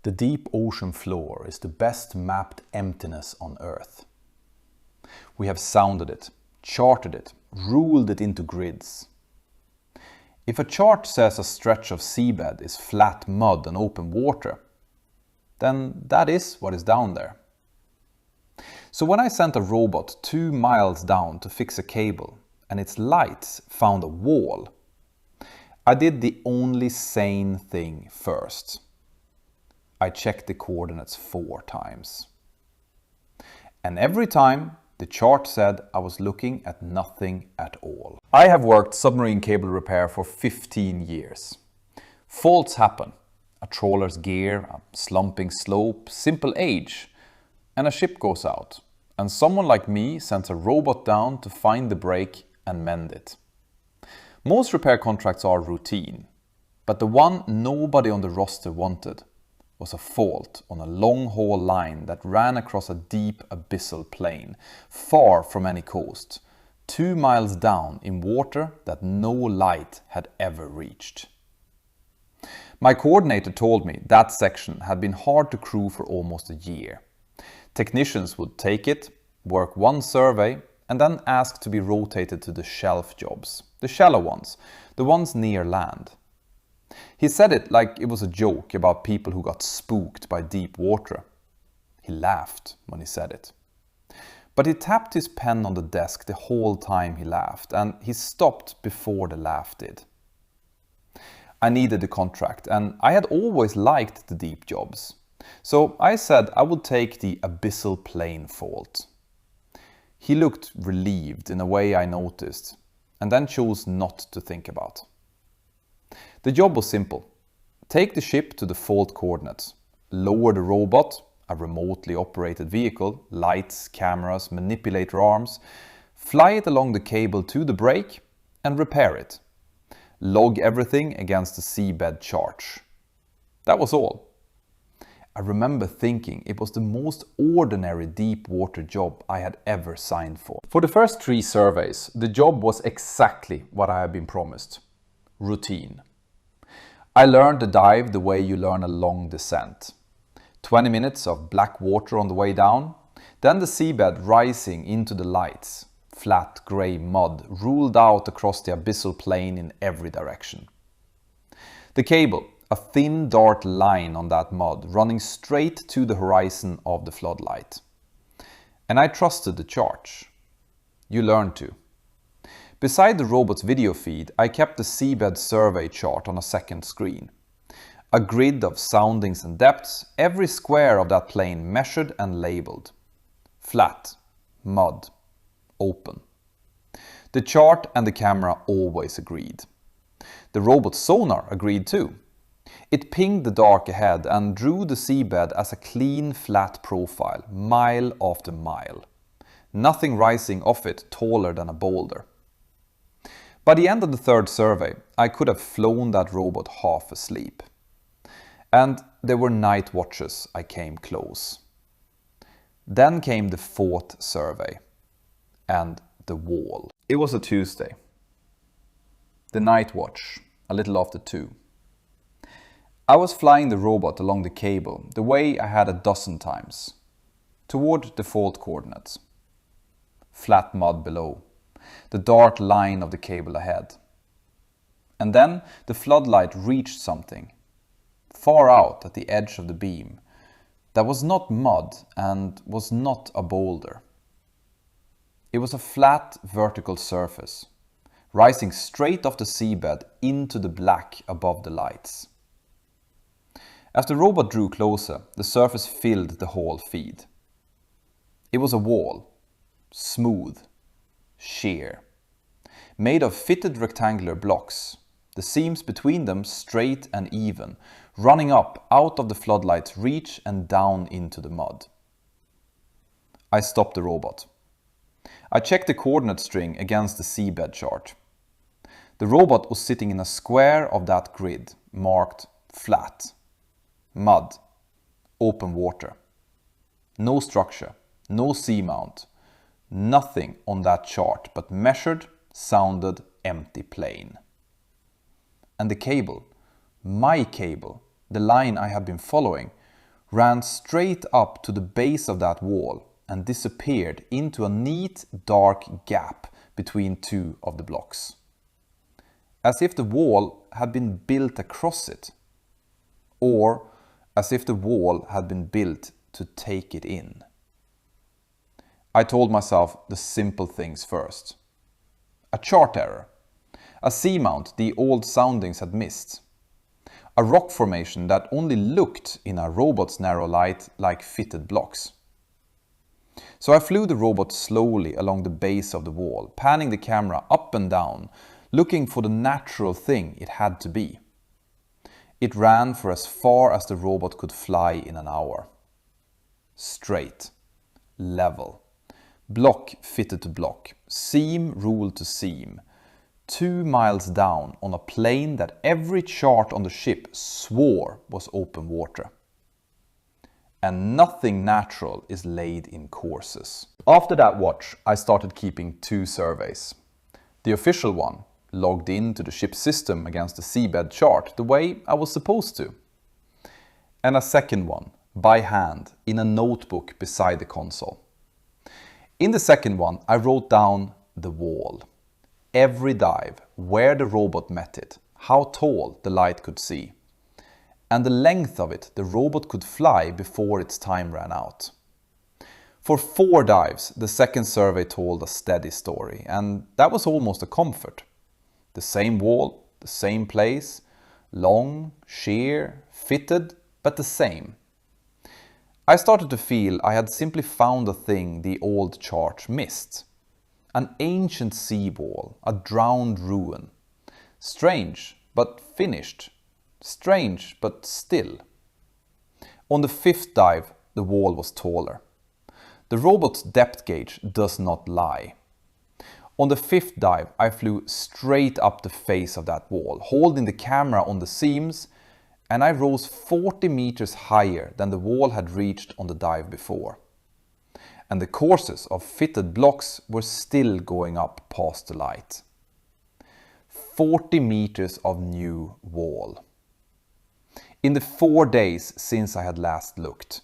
The deep ocean floor is the best mapped emptiness on Earth. We have sounded it, charted it, ruled it into grids. If a chart says a stretch of seabed is flat mud and open water, then that is what is down there. So when I sent a robot 2 miles down to fix a cable and its lights found a wall, I did the only sane thing first. I checked the coordinates 4 times. And every time the chart said I was looking at nothing at all. I have worked submarine cable repair for 15 years. Faults happen. A trawler's gear, a slumping slope, simple age, and a ship goes out. And someone like me sends a robot down to find the break and mend it. Most repair contracts are routine, but the one nobody on the roster wanted was a fault on a long-haul line that ran across a deep abyssal plain, far from any coast, 2 miles down in water that no light had ever reached. My coordinator told me that section had been hard to crew for almost a year. Technicians would take it, work one survey, and then ask to be rotated to the shelf jobs, the shallow ones, the ones near land. He said it like it was a joke about people who got spooked by deep water. He laughed when he said it. But he tapped his pen on the desk the whole time he laughed, and he stopped before the laugh did. I needed the contract, and I had always liked the deep jobs. So I said I would take the abyssal plain fault. He looked relieved in a way I noticed, and then chose not to think about. The job was simple. Take the ship to the fault coordinates, lower the robot, a remotely operated vehicle, lights, cameras, manipulator arms, fly it along the cable to the break and repair it. Log everything against the seabed charge. That was all. I remember thinking it was the most ordinary deep water job I had ever signed for. For the first 3 surveys, the job was exactly what I had been promised. Routine. I learned the dive the way you learn a long descent. 20 minutes of black water on the way down, then the seabed rising into the lights. Flat grey mud ruled out across the abyssal plain in every direction. The cable, a thin dark line on that mud running straight to the horizon of the floodlight. And I trusted the charge. You learn to. Beside the robot's video feed, I kept the seabed survey chart on a second screen. A grid of soundings and depths, every square of that plane measured and labeled. Flat, mud, open. The chart and the camera always agreed. The robot's sonar agreed too. It pinged the dark ahead and drew the seabed as a clean, flat profile, mile after mile. Nothing rising off it taller than a boulder. By the end of the 3rd survey, I could have flown that robot half asleep. And there were night watches I came close. Then came the 4th survey and the wall. It was a Tuesday. The night watch, a little after 2. I was flying the robot along the cable the way I had a dozen times, toward the fault coordinates. Flat mud below, the dark line of the cable ahead. And then the floodlight reached something, far out at the edge of the beam, that was not mud and was not a boulder. It was a flat vertical surface, rising straight off the seabed into the black above the lights. As the robot drew closer, the surface filled the hall feed. It was a wall, smooth, sheer, made of fitted rectangular blocks, the seams between them straight and even, running up out of the floodlight's reach and down into the mud. I stopped the robot. I checked the coordinate string against the seabed chart. The robot was sitting in a square of that grid, marked flat, mud, open water. No structure, no seamount, nothing on that chart but measured, sounded, empty plain. And the cable, my cable, the line I had been following, ran straight up to the base of that wall and disappeared into a neat dark gap between two of the blocks, as if the wall had been built across it, or as if the wall had been built to take it in. I told myself the simple things first. A chart error, a seamount the old soundings had missed, a rock formation that only looked in a robot's narrow light like fitted blocks. So I flew the robot slowly along the base of the wall, panning the camera up and down, looking for the natural thing it had to be. It ran for as far as the robot could fly in an hour. Straight, level, block fitted to block, seam ruled to seam, 2 miles down on a plane that every chart on the ship swore was open water. And nothing natural is laid in courses. After that watch, I started keeping 2 surveys. The official one, logged into the ship's system against the seabed chart the way I was supposed to. And a second one, by hand, in a notebook beside the console. In the second one, I wrote down the wall. Every dive, where the robot met it, how tall the light could see, and the length of it the robot could fly before its time ran out. For 4 dives, the second survey told a steady story, and that was almost a comfort. The same wall, the same place, long, sheer, fitted, but the same. I started to feel I had simply found a thing the old chart missed. An ancient sea wall, a drowned ruin. Strange, but finished. Strange, but still. On the 5th dive, the wall was taller. The robot's depth gauge does not lie. On the 5th dive, I flew straight up the face of that wall, holding the camera on the seams, and I rose 40 meters higher than the wall had reached on the dive before. And the courses of fitted blocks were still going up past the light. 40 meters of new wall. In the 4 days since I had last looked.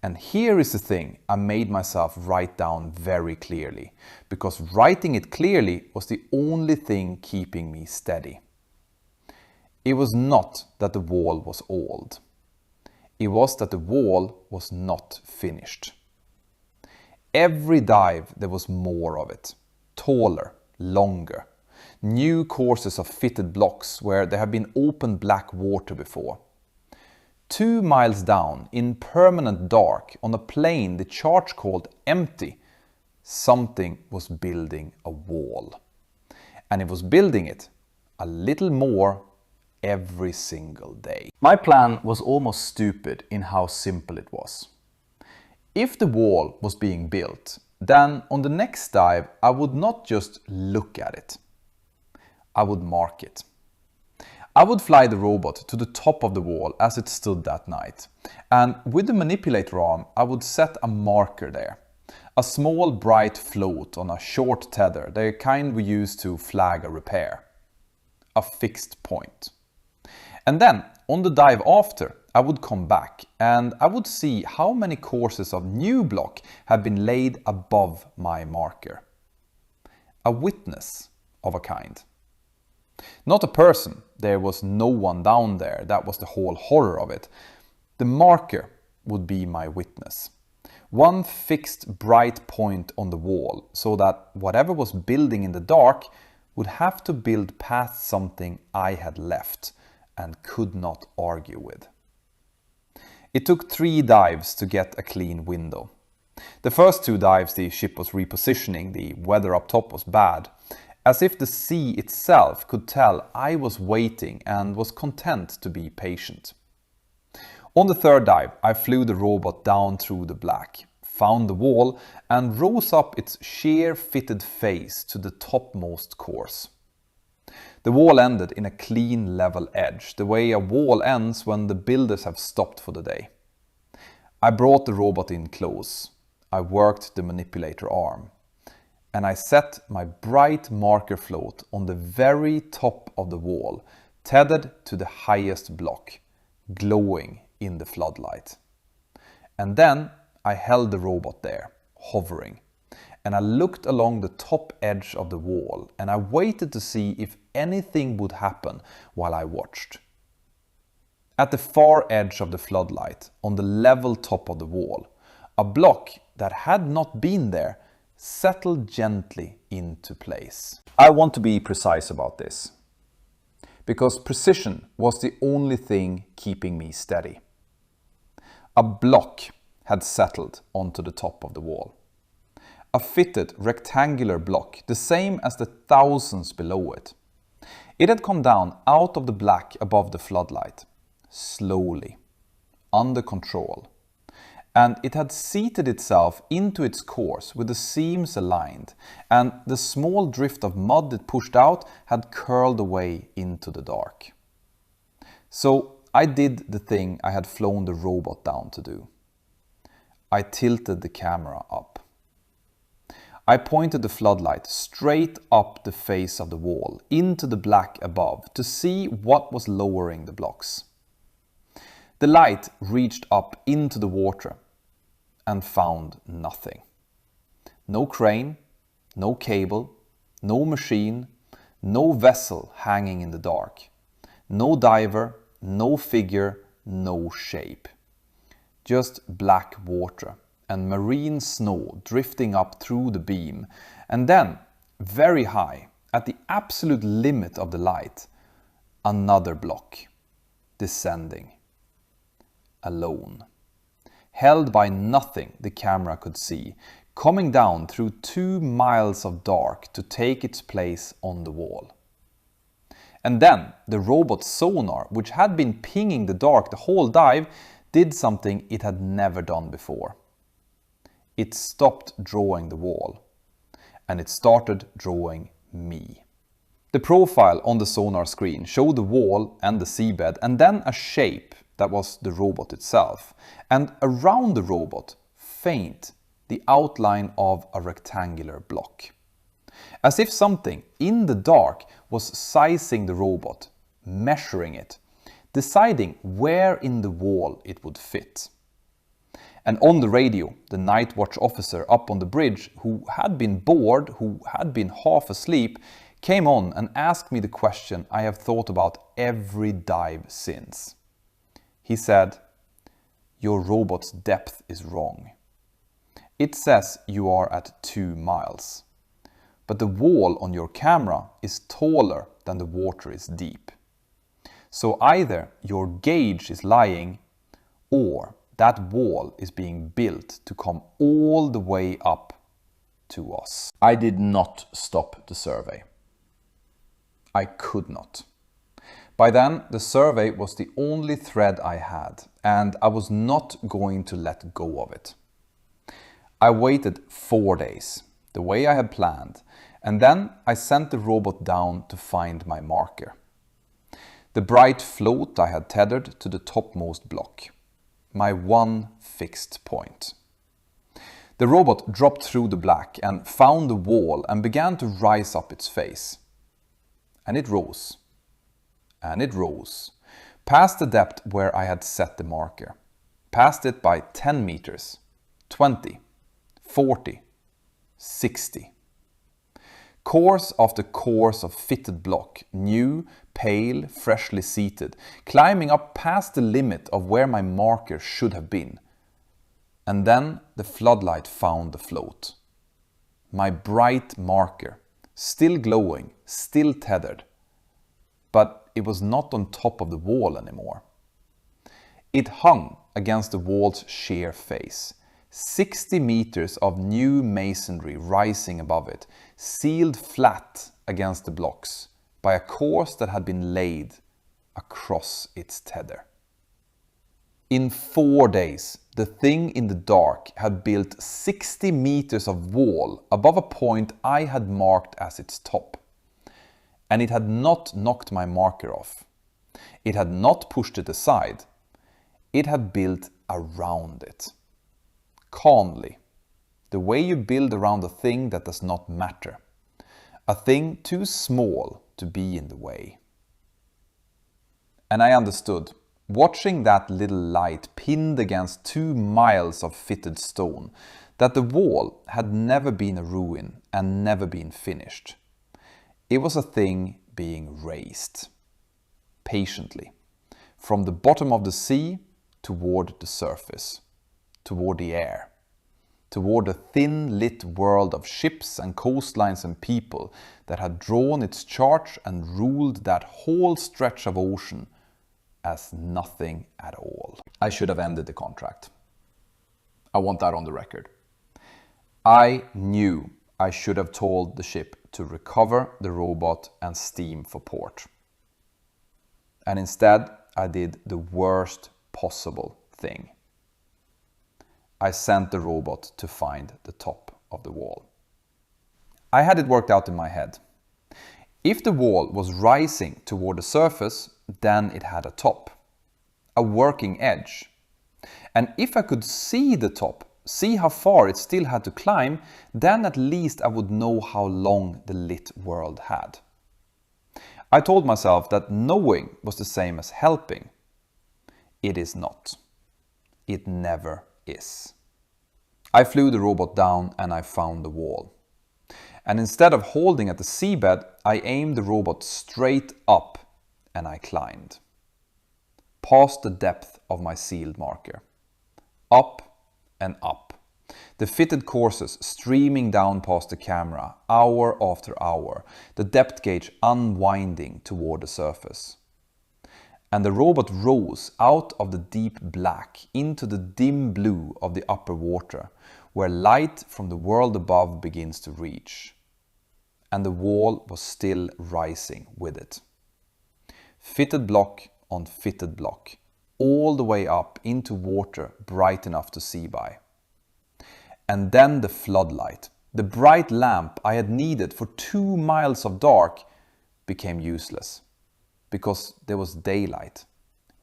And here is the thing I made myself write down very clearly, because writing it clearly was the only thing keeping me steady. It was not that the wall was old. It was that the wall was not finished. Every dive there was more of it, taller, longer, new courses of fitted blocks where there had been open black water before. 2 miles down, in permanent dark, on a plane the chart called empty, something was building a wall. And it was building it a little more every single day. My plan was almost stupid in how simple it was. If the wall was being built, then on the next dive I would not just look at it. I would mark it. I would fly the robot to the top of the wall as it stood that night, and with the manipulator arm I would set a marker there. A small bright float on a short tether, the kind we use to flag a repair. A fixed point. And then, on the dive after, I would come back and I would see how many courses of new block had been laid above my marker. A witness of a kind. Not a person, there was no one down there, that was the whole horror of it. The marker would be my witness. One fixed bright point on the wall, so that whatever was building in the dark would have to build past something I had left and could not argue with. It took 3 dives to get a clean window. The first 2 dives the ship was repositioning, the weather up top was bad, as if the sea itself could tell I was waiting and was content to be patient. On the 3rd dive, I flew the robot down through the black, found the wall and rose up its sheer fitted face to the topmost course. The wall ended in a clean level edge, the way a wall ends when the builders have stopped for the day. I brought the robot in close. I worked the manipulator arm. And I set my bright marker float on the very top of the wall, tethered to the highest block, glowing in the floodlight. And then I held the robot there, hovering. And I looked along the top edge of the wall and I waited to see if anything would happen while I watched. At the far edge of the floodlight, on the level top of the wall, a block that had not been there settled gently into place. I want to be precise about this, because precision was the only thing keeping me steady. A block had settled onto the top of the wall. A fitted rectangular block, the same as the thousands below it. It had come down out of the black above the floodlight, slowly, under control, and it had seated itself into its course with the seams aligned, and the small drift of mud it pushed out had curled away into the dark. So I did the thing I had flown the robot down to do. I tilted the camera up. I pointed the floodlight straight up the face of the wall, into the black above, to see what was lowering the blocks. The light reached up into the water and found nothing. No crane, no cable, no machine, no vessel hanging in the dark. No diver, no figure, no shape. Just black water and marine snow drifting up through the beam, and then, very high, at the absolute limit of the light, another block, descending, alone, held by nothing the camera could see, coming down through 2 miles of dark to take its place on the wall. And then the robot's sonar, which had been pinging the dark the whole dive, did something it had never done before. It stopped drawing the wall, and it started drawing me. The profile on the sonar screen showed the wall and the seabed, and then a shape that was the robot itself, and around the robot, faint, the outline of a rectangular block. As if something in the dark was sizing the robot, measuring it, deciding where in the wall it would fit. And on the radio, the night watch officer up on the bridge, who had been bored, who had been half asleep, came on and asked me the question I have thought about every dive since. He said, "Your robot's depth is wrong. It says you are at 2 miles, but the wall on your camera is taller than the water is deep. So either your gauge is lying, or that wall is being built to come all the way up to us." I did not stop the survey. I could not. By then, the survey was the only thread I had, and I was not going to let go of it. I waited 4 days, the way I had planned, and then I sent the robot down to find my marker. The bright float I had tethered to the topmost block. My one fixed point. The robot dropped through the black and found the wall and began to rise up its face. And it rose. And it rose. Past the depth where I had set the marker. Past it by 10 meters, 20, 40, 60. Course after course of fitted block, new, pale, freshly seated, climbing up past the limit of where my marker should have been. And then the floodlight found the float. My bright marker, still glowing, still tethered. But it was not on top of the wall anymore. It hung against the wall's sheer face. 60 meters of new masonry rising above it, sealed flat against the blocks by a course that had been laid across its tether. In 4 days, the thing in the dark had built 60 meters of wall above a point I had marked as its top. And it had not knocked my marker off. It had not pushed it aside. It had built around it. Calmly, the way you build around a thing that does not matter. A thing too small to be in the way. And I understood watching that little light pinned against 2 miles of fitted stone, that the wall had never been a ruin and never been finished. It was a thing being raised, patiently, from the bottom of the sea toward the surface, toward the air, toward the thin lit world of ships and coastlines and people that had drawn its charge and ruled that whole stretch of ocean as nothing at all. I should have ended the contract. I want that on the record. I knew I should have told the ship to recover the robot and steam for port. And instead, I did the worst possible thing. I sent the robot to find the top of the wall. I had it worked out in my head. If the wall was rising toward the surface, then it had a top, a working edge. And if I could see the top, see how far it still had to climb, then at least I would know how long the lit world had. I told myself that knowing was the same as helping. It is not. It never is. I flew the robot down and I found the wall. And instead of holding at the seabed, I aimed the robot straight up and I climbed. Past the depth of my sealed marker. Up and up. The fitted courses streaming down past the camera, hour after hour, the depth gauge unwinding toward the surface. And the robot rose out of the deep black into the dim blue of the upper water, where light from the world above begins to reach. And the wall was still rising with it. Fitted block on fitted block, all the way up into water bright enough to see by. And then the floodlight, the bright lamp I had needed for 2 miles of dark, became useless. Because there was daylight,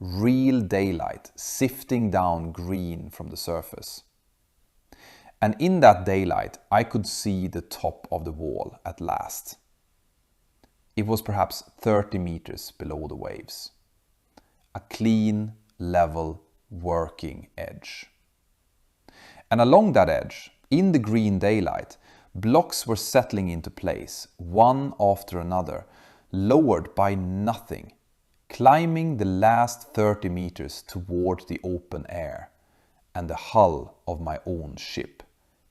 real daylight, sifting down green from the surface. And in that daylight, I could see the top of the wall at last. It was perhaps 30 meters below the waves. A clean, level, working edge. And along that edge, in the green daylight, blocks were settling into place, one after another, lowered by nothing, climbing the last 30 meters toward the open air and the hull of my own ship,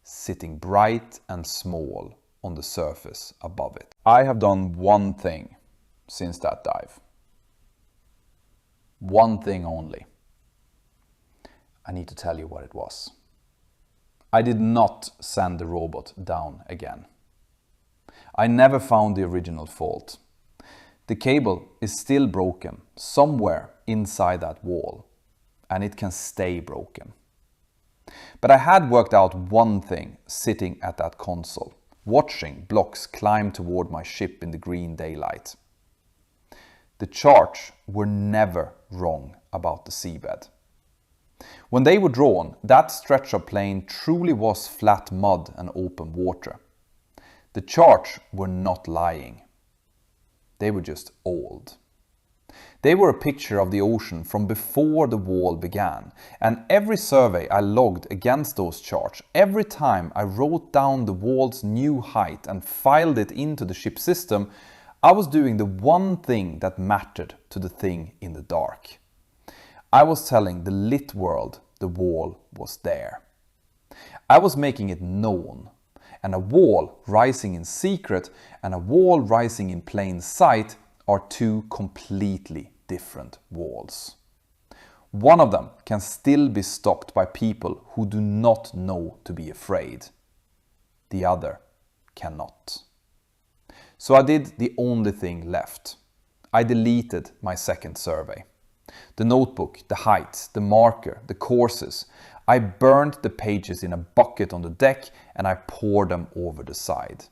sitting bright and small on the surface above it. I have done one thing since that dive. One thing only. I need to tell you what it was. I did not send the robot down again. I never found the original fault. The cable is still broken somewhere inside that wall, and it can stay broken. But I had worked out one thing sitting at that console, watching blocks climb toward my ship in the green daylight. The charts were never wrong about the seabed. When they were drawn, that stretch of plain truly was flat mud and open water. The charts were not lying. They were just old. They were a picture of the ocean from before the wall began, and every survey I logged against those charts, every time I wrote down the wall's new height and filed it into the ship system, I was doing the one thing that mattered to the thing in the dark. I was telling the lit world the wall was there. I was making it known. And a wall rising in secret and a wall rising in plain sight are two completely different walls. One of them can still be stopped by people who do not know to be afraid. The other cannot. So I did the only thing left. I deleted my second survey. The notebook, the height, the marker, the courses. I burned the pages in a bucket on the deck and I poured them over the side.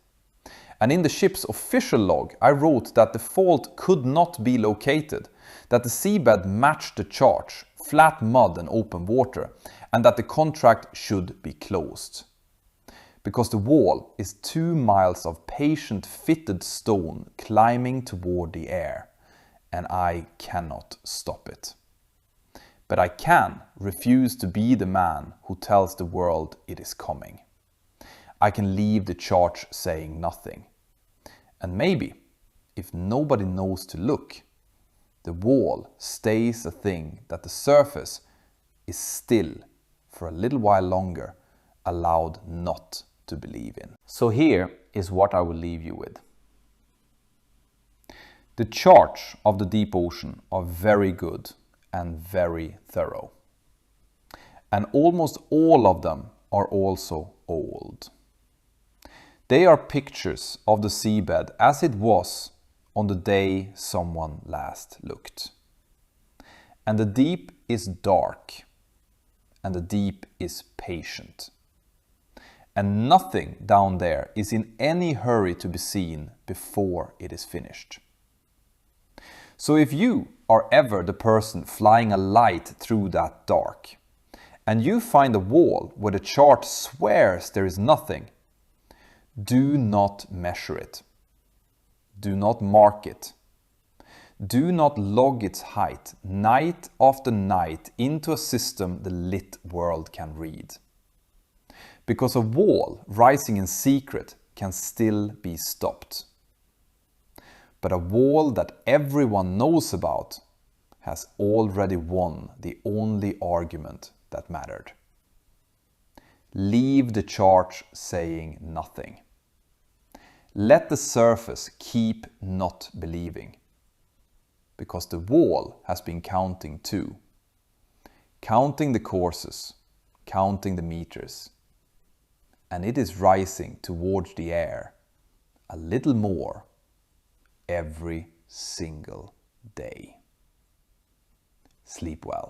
And in the ship's official log, I wrote that the fault could not be located, that the seabed matched the charts, flat mud and open water, and that the contract should be closed. Because the wall is 2 miles of patient fitted stone climbing toward the air, and I cannot stop it. but I can refuse to be the man who tells the world it is coming. I can leave the chart saying nothing. And maybe, if nobody knows to look, the wall stays a thing that the surface is still, for a little while longer, allowed not to believe in. So here is what I will leave you with. The charts of the deep ocean are very good and very thorough. And almost all of them are also old. They are pictures of the seabed as it was on the day someone last looked. And the deep is dark, and the deep is patient. And nothing down there is in any hurry to be seen before it is finished. So if you are ever the person flying a light through that dark, and you find a wall where the chart swears there is nothing, do not measure it. Do not mark it. Do not log its height night after night into a system the lit world can read. Because a wall rising in secret can still be stopped. But a wall that everyone knows about has already won the only argument that mattered. Leave the charge saying nothing. Let the surface keep not believing. Because the wall has been counting too. Counting the courses, counting the meters. And it is rising towards the air a little more every single day. Sleep well.